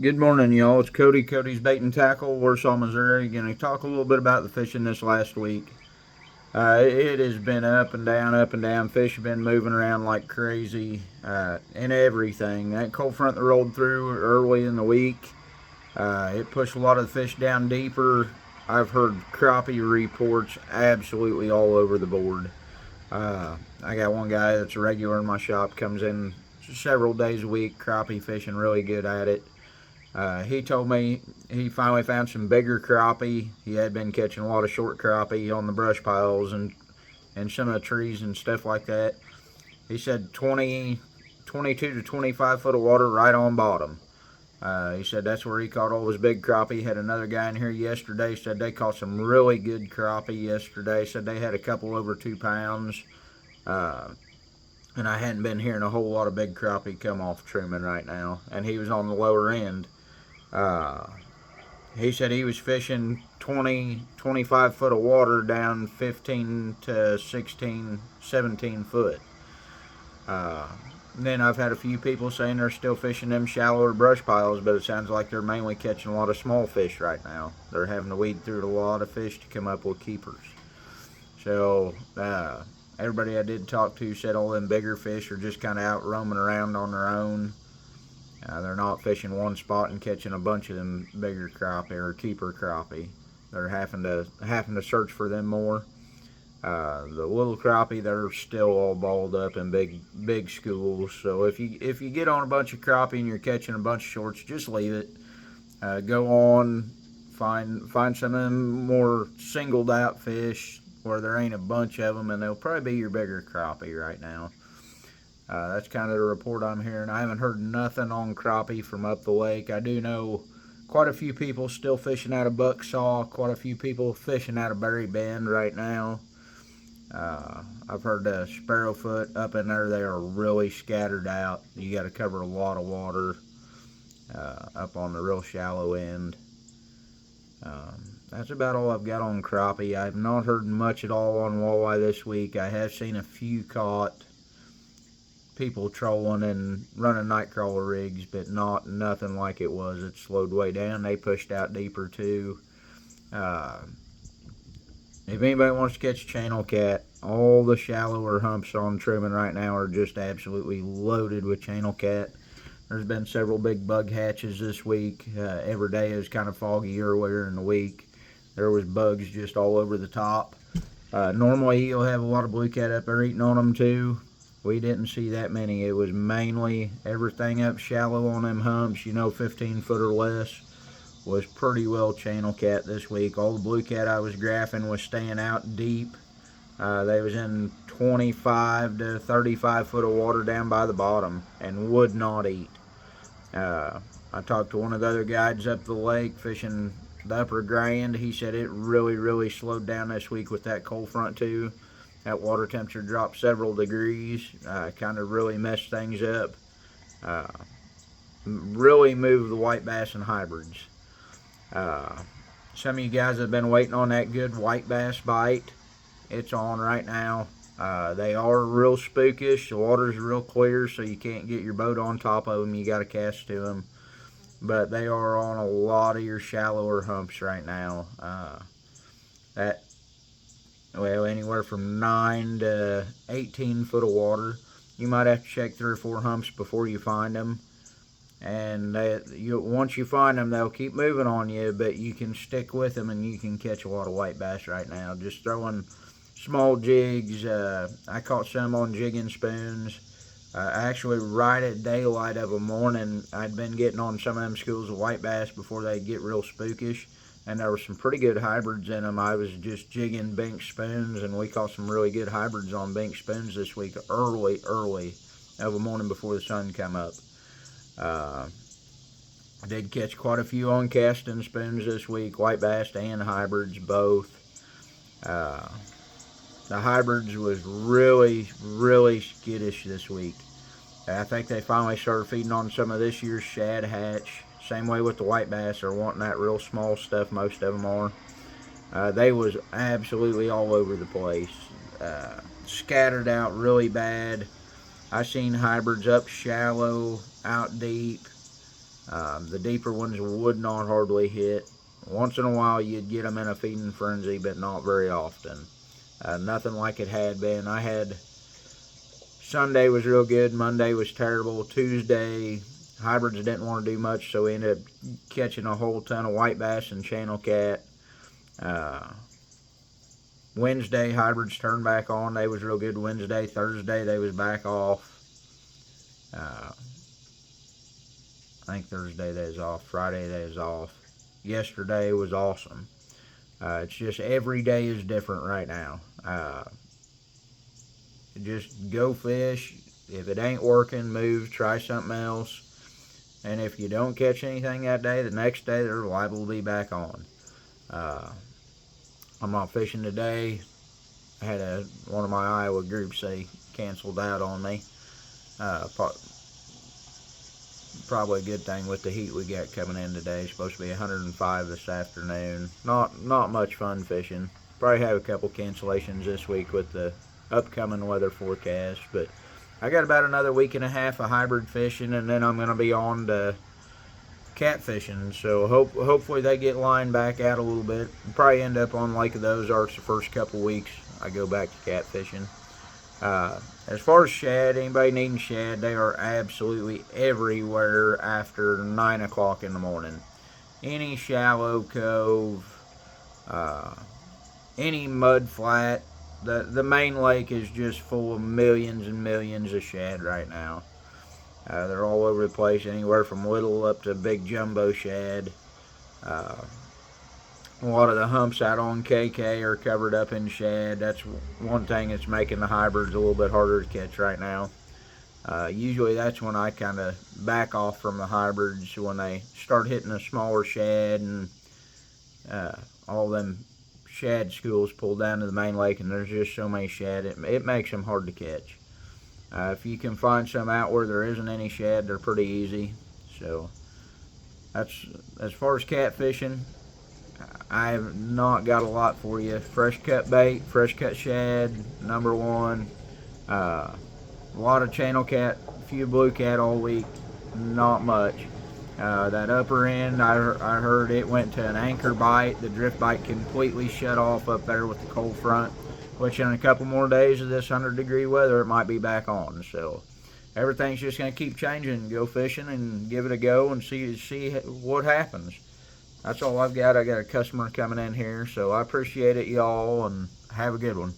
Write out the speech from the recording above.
Good morning, y'all. It's Cody. Cody's Bait and Tackle, Warsaw, Missouri. Going to talk a little bit about the fishing this last week. It has been up and down, up and down. Fish have been moving around like crazy and everything. That cold front that rolled through early in the week, it pushed a lot of the fish down deeper. I've heard crappie reports absolutely all over the board. I got one guy that's a regular in my shop, comes in several days a week, crappie fishing, really good at it. He told me he finally found some bigger crappie. He had been catching a lot of short crappie on the brush piles and some of the trees and stuff like that. He said 22 to 25 foot of water right on bottom. He said that's where he caught all his big crappie. Had another guy in here yesterday, said they caught some really good crappie yesterday. Said they had a couple over 2 pounds. Uh, and I hadn't been hearing a whole lot of big crappie come off Truman right now. And he was on the lower end. Uh, he said he was fishing 20, 25 foot of water down 15 to 16, 17 foot. Uh, then I've had a few people saying they're still fishing them shallower brush piles, but it sounds like they're mainly catching a lot of small fish right now. They're having to weed through a lot of fish to come up with keepers. So, everybody I did talk to said all them bigger fish are just kind of out roaming around on their own. They're not fishing one spot and catching a bunch of them bigger crappie or keeper crappie. They're having to search for them more. The little crappie, they're still all balled up in big schools. So if you get on a bunch of crappie and you're catching a bunch of shorts, just leave it. Go on, find some of them more singled out fish where there ain't a bunch of them, and they'll probably be your bigger crappie right now. That's kind of the report I'm hearing. I haven't heard nothing on crappie from up the lake. I do know quite a few people still fishing out of Bucksaw, quite a few people fishing out of Berry Bend right now. I've heard Sparrowfoot up in there, they are really scattered out. You got to cover a lot of water up on the real shallow end. That's about all I've got on crappie. I've not heard much at all on walleye this week. I have seen a few caught, people trolling and running night crawler rigs, but nothing like it was. It slowed way down. They pushed out deeper too. If anybody wants to catch channel cat, all the shallower humps on Truman right now are just absolutely loaded with channel cat. There's been several big bug hatches this week. Every day is kind of foggy earlier in the week. There was bugs just all over the top. Normally you'll have a lot of blue cat up there eating on them too. We didn't see that many. It was mainly everything up shallow on them humps, 15 foot or less, was pretty well channel cat this week. All the blue cat I was graphing was staying out deep. They was in 25 to 35 foot of water down by the bottom and would not eat. I talked to one of the other guides up the lake fishing the upper grand. He said it really slowed down this week with that cold front too. That water temperature dropped several degrees, kind of really messed things up. Really moved the white bass and hybrids. Some of you guys have been waiting on that good white bass bite. It's on right now. They are real spookish. The water's real clear, so you can't get your boat on top of them. You got to cast to them. But they are on a lot of your shallower humps right now. Anywhere from 9 to 18 foot of water. You might have to check 3 or 4 humps before you find them. And once you find them, they'll keep moving on you, but you can stick with them and you can catch a lot of white bass right now. Just throwing small jigs. I caught some on jigging spoons. Actually, right at daylight of a morning, I'd been getting on some of them schools of white bass before they get real spookish. And there were some pretty good hybrids in them. I was just jigging bink spoons, and we caught some really good hybrids on bink spoons this week, early of a morning before the sun come up. I did catch quite a few on casting spoons this week, white bass and hybrids, both. The hybrids was really skittish this week. I think they finally started feeding on some of this year's shad hatch. Same way with the white bass, they're wanting that real small stuff, most of them are. They was absolutely all over the place. Scattered out really bad. I seen hybrids up shallow, out deep. The deeper ones would not hardly hit. Once in a while you'd get them in a feeding frenzy, but not very often. Nothing like it had been. I had Sunday was real good. Monday was terrible. Tuesday, hybrids didn't want to do much, so we ended up catching a whole ton of white bass and channel cat. Wednesday, hybrids turned back on. They was real good Wednesday. Thursday, they was back off. I think Thursday they was off. Friday they was off. Yesterday was awesome. It's just every day is different right now. Just go fish. If it ain't working, move, try something else. And if you don't catch anything that day, the next day they're liable to be back on. I'm not fishing today. I had one of my Iowa groups say canceled out on me. Probably a good thing with the heat we got coming in today. It's supposed to be 105 this afternoon. Not much fun fishing. Probably have a couple cancellations this week with the upcoming weather forecast, but I got about another week and a half of hybrid fishing, and then I'm going to be on to catfishing. So hopefully they get lined back out a little bit. I'll probably end up on Lake of the Ozarks the first couple weeks I go back to catfishing. As far as shad, anybody needing shad, they are absolutely everywhere after 9 o'clock in the morning. Any shallow cove, any mud flat, the main lake is just full of millions and millions of shad right now. They're all over the place, anywhere from little up to big jumbo shad. A lot of the humps out on KK are covered up in shad. That's one thing that's making the hybrids a little bit harder to catch right now. Usually that's when I kind of back off from the hybrids, when they start hitting the smaller shad and all them shad schools pull down to the main lake, and there's just so many shad, it makes them hard to catch. If you can find some out where there isn't any shad, they're pretty easy. So that's as far as catfishing. I have not got a lot for you. Fresh cut bait, fresh cut shad, number one. A lot of channel cat, a few blue cat all week, not much. That upper end, I heard it went to an anchor bite. The drift bite completely shut off up there with the cold front, which in a couple more days of this 100-degree weather, it might be back on. So everything's just going to keep changing. Go fishing and give it a go and see what happens. That's all I've got. I got a customer coming in here, so I appreciate it, y'all, and have a good one.